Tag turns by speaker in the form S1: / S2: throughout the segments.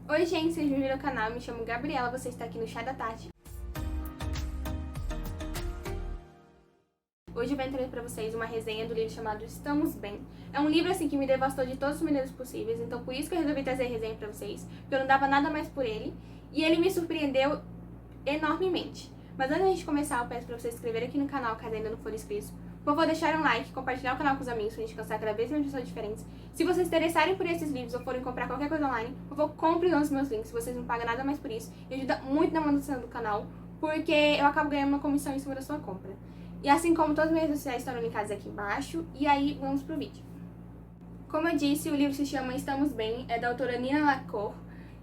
S1: Oi gente, sejam bem-vindos ao canal, me chamo Gabriela, você está aqui no Chá da Tarde. Hoje eu venho trazer pra vocês uma resenha do livro chamado Estamos Bem. É um livro assim que me devastou de todas as maneiras possíveis, então por isso que eu resolvi trazer a resenha pra vocês, porque eu não dava nada mais por ele, e ele me surpreendeu enormemente. Mas antes de a gente começar, eu peço pra você se inscrever aqui no canal, caso ainda não for inscrito. Por favor, deixar um like, compartilhar o canal com os amigos pra gente alcançar cada vez mais pessoas diferentes. Se vocês se interessarem por esses livros ou forem comprar qualquer coisa online, por favor, compre nos meus links, vocês não pagam nada mais por isso. E ajuda muito na manutenção do canal, porque eu acabo ganhando uma comissão em cima da sua compra. E assim como todas as minhas redes sociais estão linkadas aqui embaixo, e aí vamos pro vídeo. Como eu disse, o livro se chama Estamos Bem, é da autora Nina LaCour.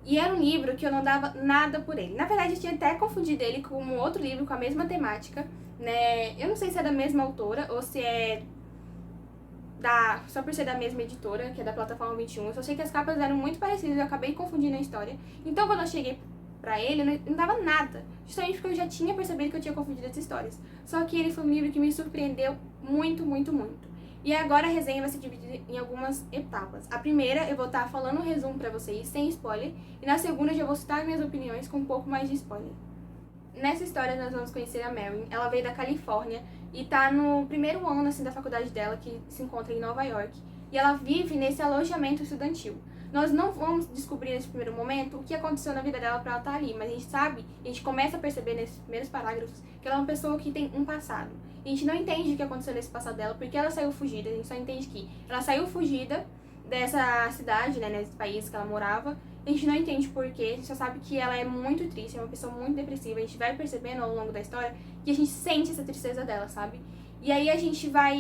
S1: E era um livro que eu não dava nada por ele. Na verdade, eu tinha até confundido ele com um outro livro com a mesma temática, né? Eu não sei se é da mesma autora ou se é só por ser da mesma editora, que é da Plataforma 21. Eu só sei que as capas eram muito parecidas e eu acabei confundindo a história. Então, quando eu cheguei pra ele, eu não dava nada. Justamente porque eu já tinha percebido que eu tinha confundido as histórias. Só que ele foi um livro que me surpreendeu muito, muito, muito. E agora a resenha vai ser dividida em algumas etapas. A primeira, eu vou estar falando um resumo pra vocês, sem spoiler. E na segunda, eu já vou citar minhas opiniões com um pouco mais de spoiler. Nessa história, nós vamos conhecer a Mary. Ela veio da Califórnia e tá no primeiro ano assim, da faculdade dela, que se encontra em Nova York. E ela vive nesse alojamento estudantil. Nós não vamos descobrir nesse primeiro momento o que aconteceu na vida dela pra ela estar ali, mas a gente sabe, a gente começa a perceber nesses primeiros parágrafos que ela é uma pessoa que tem um passado. E a gente não entende o que aconteceu nesse passado dela, porque ela saiu fugida, a gente só entende que ela saiu fugida dessa cidade, né, nesse país que ela morava. A gente não entende porquê, a gente só sabe que ela é muito triste, é uma pessoa muito depressiva. A gente vai percebendo ao longo da história que a gente sente essa tristeza dela, sabe? E aí a gente vai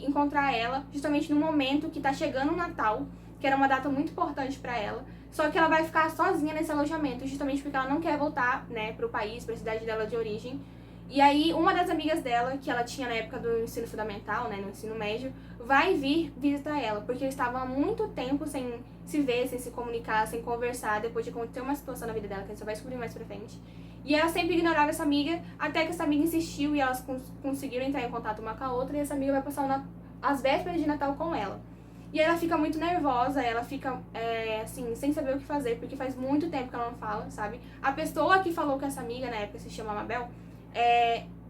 S1: encontrar ela justamente no momento que tá chegando o Natal, que era uma data muito importante pra ela. Só que ela vai ficar sozinha nesse alojamento, justamente porque ela não quer voltar, né, pro país, pra cidade dela de origem. E aí, uma das amigas dela, que ela tinha na época do ensino fundamental, né, no ensino médio, vai vir visitar ela, porque eles estavam há muito tempo sem se ver, sem se comunicar, sem conversar, depois de acontecer uma situação na vida dela, que a gente só vai descobrir mais pra frente. E ela sempre ignorava essa amiga, até que essa amiga insistiu e elas conseguiram entrar em contato uma com a outra, e essa amiga vai passar as vésperas de Natal com ela. E ela fica muito nervosa, ela fica, assim, sem saber o que fazer, porque faz muito tempo que ela não fala, sabe? A pessoa que falou com essa amiga, na época se chama Mabel,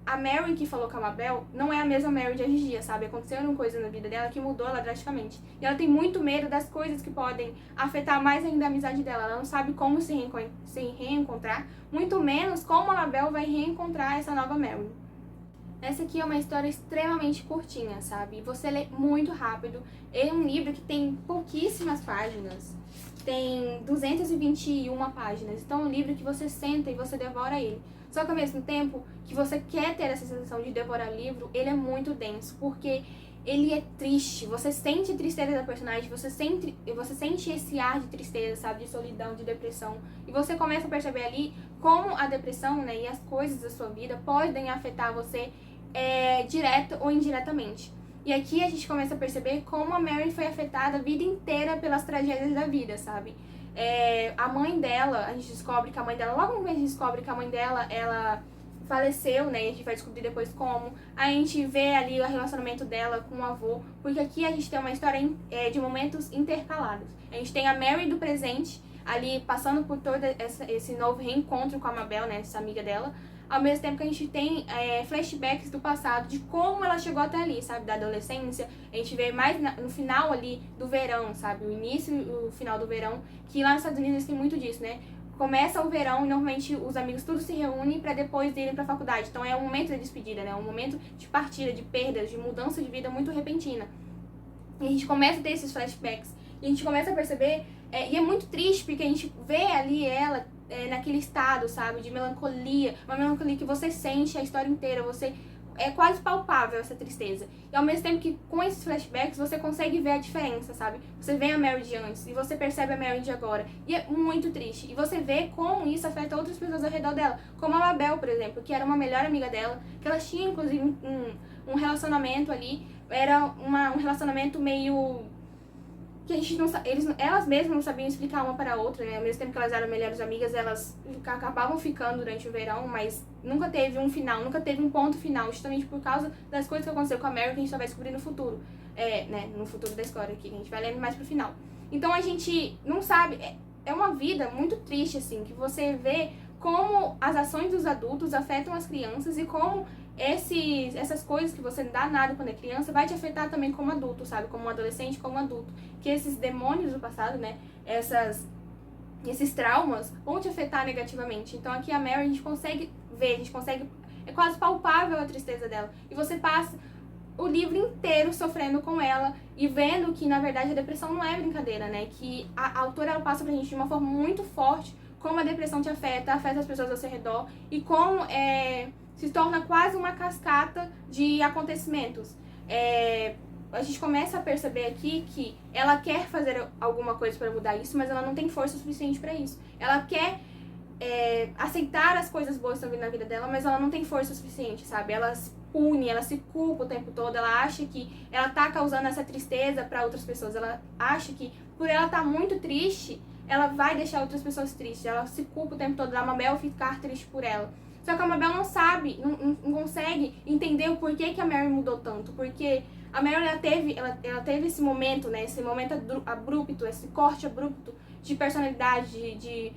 S1: a Mary que falou com a Mabel não é a mesma Mary de hoje em dia, sabe? Aconteceram coisas na vida dela que mudou ela drasticamente. E ela tem muito medo das coisas que podem afetar mais ainda a amizade dela. Ela não sabe como se reencontrar, muito menos como a Mabel vai reencontrar essa nova Mary. Essa aqui é uma história extremamente curtinha, sabe? Você lê muito rápido. É um livro que tem pouquíssimas páginas. Tem 221 páginas. Então é um livro que você senta e você devora ele. Só que ao mesmo tempo que você quer ter essa sensação de devorar livro, ele é muito denso, porque ele é triste. Você sente a tristeza da personagem, você sente esse ar de tristeza, sabe? De solidão, de depressão. E você começa a perceber ali como a depressão, né, e as coisas da sua vida podem afetar você direto ou indiretamente. E aqui a gente começa a perceber como a Mary foi afetada a vida inteira pelas tragédias da vida, sabe? A mãe dela, a gente descobre que a mãe dela, logo no a gente descobre que a mãe dela, ela faleceu, né? E a gente vai descobrir depois como. A gente vê ali o relacionamento dela com o avô, porque aqui a gente tem uma história de momentos intercalados. A gente tem a Mary do presente, ali passando por todo esse novo reencontro com a Mabel, né? Essa amiga dela. Ao mesmo tempo que a gente tem flashbacks do passado, de como ela chegou até ali, sabe? Da adolescência. A gente vê mais no final ali do verão, sabe? O início e o final do verão, que lá nos Estados Unidos tem muito disso, né? Começa o verão e normalmente os amigos todos se reúnem pra depois irem pra faculdade. Então é um momento de despedida, né? Um momento de partida, de perdas, de mudança de vida muito repentina. E a gente começa a ter esses flashbacks. E a gente começa a perceber, e é muito triste porque a gente vê ali ela naquele estado, sabe, de melancolia, uma melancolia que você sente a história inteira, é quase palpável essa tristeza. E ao mesmo tempo que com esses flashbacks você consegue ver a diferença, sabe? Você vê a Mary de antes e você percebe a Mary de agora. E é muito triste. E você vê como isso afeta outras pessoas ao redor dela. Como a Mabel, por exemplo, que era uma melhor amiga dela, que elas tinham inclusive um relacionamento ali. Era um relacionamento meio que a gente não elas mesmas não sabiam explicar uma para a outra, né? Ao mesmo tempo que elas eram melhores amigas, elas acabavam ficando durante o verão, mas nunca teve um final, nunca teve um ponto final, justamente por causa das coisas que aconteceu com a Mary, que a gente só vai descobrir no futuro, né? No futuro da história aqui, que a gente vai lendo mais pro final. Então a gente não sabe, é uma vida muito triste, assim, que você vê como as ações dos adultos afetam as crianças e como essas coisas que você não dá nada quando é criança vai te afetar também como adulto, sabe? Como um adolescente, como adulto. Que esses demônios do passado, né? Esses traumas vão te afetar negativamente. Então aqui a Mary a gente consegue ver, a gente consegue... É quase palpável a tristeza dela. E você passa o livro inteiro sofrendo com ela e vendo que, na verdade, a depressão não é brincadeira, né? Que a autora, ela passa pra gente de uma forma muito forte como a depressão te afeta as pessoas ao seu redor e como se torna quase uma cascata de acontecimentos. A gente começa a perceber aqui que ela quer fazer alguma coisa para mudar isso, mas ela não tem força suficiente para isso. Ela quer aceitar as coisas boas que estão vindo na vida dela, mas ela não tem força suficiente, sabe? Ela se pune, ela se culpa o tempo todo, ela acha que ela tá causando essa tristeza para outras pessoas, ela acha que por ela estar muito triste, ela vai deixar outras pessoas tristes, ela se culpa o tempo todo da Mabel ficar triste por ela. Só que a Mabel não sabe, não consegue entender o porquê que a Mary mudou tanto, porque a Mary ela teve esse momento, né, esse momento abrupto, esse corte abrupto de personalidade, de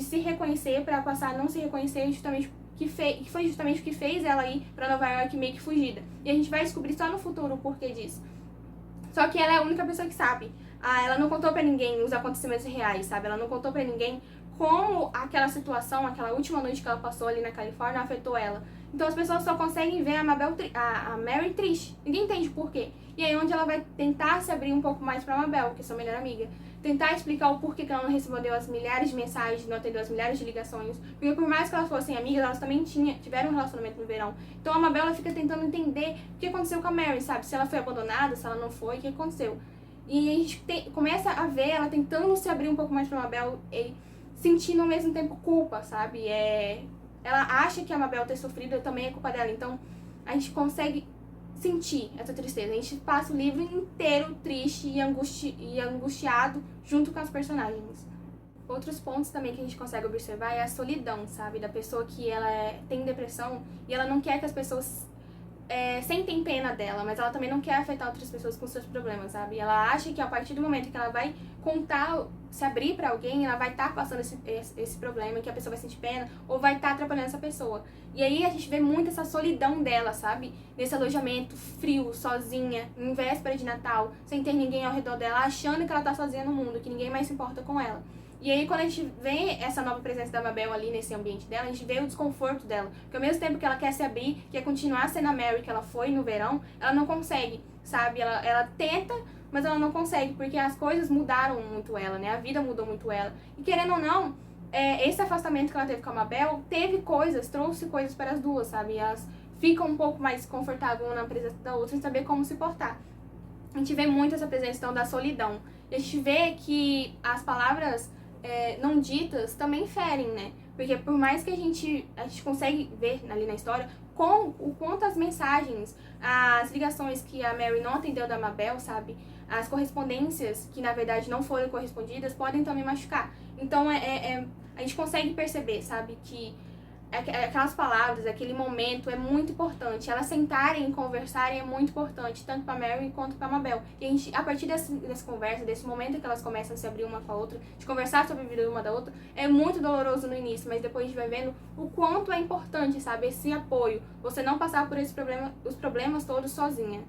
S1: se reconhecer para passar a não se reconhecer, justamente que foi justamente o que fez ela ir para Nova York meio que fugida. E a gente vai descobrir só no futuro o porquê disso. Só que ela é a única pessoa que sabe. Ela não contou pra ninguém os acontecimentos reais, sabe? Ela não contou pra ninguém como aquela situação, aquela última noite que ela passou ali na Califórnia afetou ela. Então as pessoas só conseguem ver a Mary triste. Ninguém entende por quê. E aí onde ela vai tentar se abrir um pouco mais pra Mabel, que é sua melhor amiga. Tentar explicar o porquê que ela não respondeu as milhares de mensagens, não atendeu as milhares de ligações. Porque por mais que elas fossem amigas, elas também tiveram um relacionamento no verão. Então a Mabel ela fica tentando entender o que aconteceu com a Mary, sabe? Se ela foi abandonada, se ela não foi, o que aconteceu. E a gente começa a ver ela tentando se abrir um pouco mais pra Mabel e sentindo ao mesmo tempo culpa, sabe? Ela acha que a Mabel ter sofrido também é culpa dela. Então a gente consegue sentir essa tristeza. A gente passa o livro inteiro triste e angustiado junto com as personagens. Outros pontos também que a gente consegue observar é a solidão, sabe? Da pessoa que ela tem depressão e ela não quer que as pessoas sentem pena dela, mas ela também não quer afetar outras pessoas com seus problemas, sabe? Ela acha que a partir do momento que ela vai contar, se abrir pra alguém, ela vai estar passando esse problema, que a pessoa vai sentir pena, ou vai estar atrapalhando essa pessoa. E aí a gente vê muito essa solidão dela, sabe? Nesse alojamento frio, sozinha, em véspera de Natal, sem ter ninguém ao redor dela, achando que ela tá sozinha no mundo, que ninguém mais se importa com ela. E aí, quando a gente vê essa nova presença da Mabel ali nesse ambiente dela, a gente vê o desconforto dela. Porque ao mesmo tempo que ela quer se abrir, quer continuar sendo a Mary que ela foi no verão, ela não consegue, sabe? Ela tenta, mas ela não consegue, porque as coisas mudaram muito ela, né? A vida mudou muito ela. E querendo ou não, esse afastamento que ela teve com a Mabel, trouxe coisas para as duas, sabe? Elas ficam um pouco mais confortáveis uma na presença da outra, sem saber como se portar. A gente vê muito essa presença, então, da solidão. E a gente vê que as palavras não ditas também ferem, né? Porque por mais que a gente consegue ver ali na história com o quanto as mensagens, as ligações que a Mary não atendeu da Mabel, sabe? As correspondências que na verdade não foram correspondidas podem também machucar. Então a gente consegue perceber, sabe? Que aquelas palavras, aquele momento é muito importante. Elas sentarem e conversarem é muito importante, tanto para Mary quanto para Mabel. E a gente, a partir dessa conversa, desse momento que elas começam a se abrir uma com a outra, de conversar sobre a vida uma da outra, é muito doloroso no início, mas depois a gente vai vendo o quanto é importante, sabe, esse apoio. Você não passar por os problemas todos sozinha.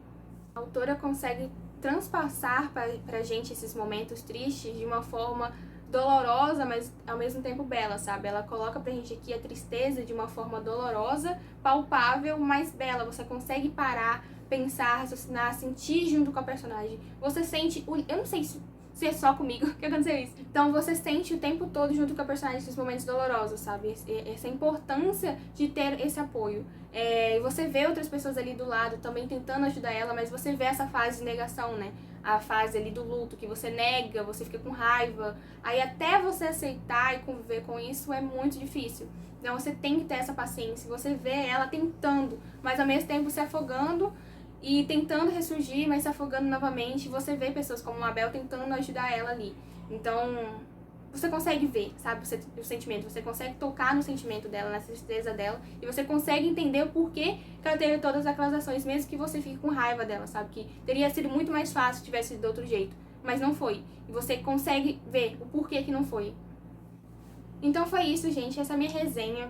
S1: A autora consegue transpassar pra gente esses momentos tristes de uma forma dolorosa, mas ao mesmo tempo bela, sabe? Ela coloca pra gente aqui a tristeza de uma forma dolorosa, palpável, mas bela. Você consegue parar, pensar, raciocinar, sentir junto com a personagem. Você sente... Eu não sei se é só comigo que aconteceu isso. Então você sente o tempo todo junto com a personagem esses momentos dolorosos, sabe? Essa importância de ter esse apoio. E você vê outras pessoas ali do lado também tentando ajudar ela, mas você vê essa fase de negação, né? A fase ali do luto, que você nega, você fica com raiva. Aí até você aceitar e conviver com isso é muito difícil. Então você tem que ter essa paciência. Você vê ela tentando, mas ao mesmo tempo se afogando e tentando ressurgir, mas se afogando novamente. Você vê pessoas como a Mabel tentando ajudar ela ali. Então você consegue ver, sabe, o sentimento. Você consegue tocar no sentimento dela, na tristeza dela. E você consegue entender o porquê que ela teve todas aquelas ações, mesmo que você fique com raiva dela, sabe? Que teria sido muito mais fácil se tivesse sido de outro jeito. mas não foi. E você consegue ver o porquê que não foi. Então foi isso, gente. Essa é a minha resenha.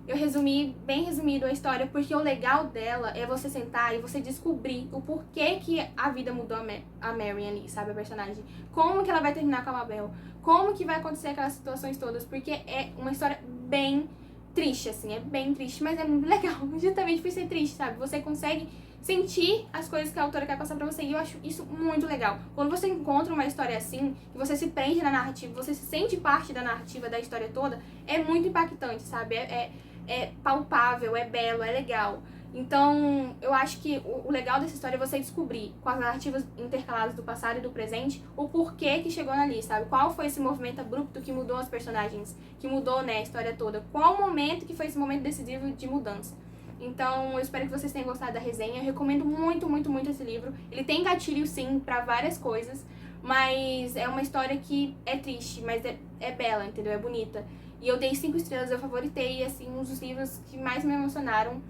S1: Eu resumi, bem resumido, a história, porque o legal dela é você sentar e você descobrir o porquê que a vida mudou a Marion ali, sabe, a personagem. Como que ela vai terminar com a Mabel, como que vai acontecer aquelas situações todas, porque é uma história bem triste, assim, é bem triste, mas é muito legal, justamente por ser triste, sabe? Você consegue sentir as coisas que a autora quer passar pra você, e eu acho isso muito legal. Quando você encontra uma história assim, que você se prende na narrativa, você se sente parte da narrativa da história toda, é muito impactante, sabe? É palpável, é belo, é legal. Então, eu acho que o legal dessa história é você descobrir, com as narrativas intercaladas do passado e do presente, o porquê que chegou ali, sabe? Qual foi esse movimento abrupto que mudou os personagens, que mudou, né, a história toda. Qual o momento que foi esse momento decisivo de mudança. Então, eu espero que vocês tenham gostado da resenha. Eu recomendo muito, muito, muito esse livro. Ele tem gatilho, sim, pra várias coisas, mas é uma história que é triste, mas é bela, entendeu? É bonita. E eu dei 5 estrelas, eu favoritei, assim, um dos livros que mais me emocionaram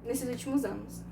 S1: nesses últimos anos.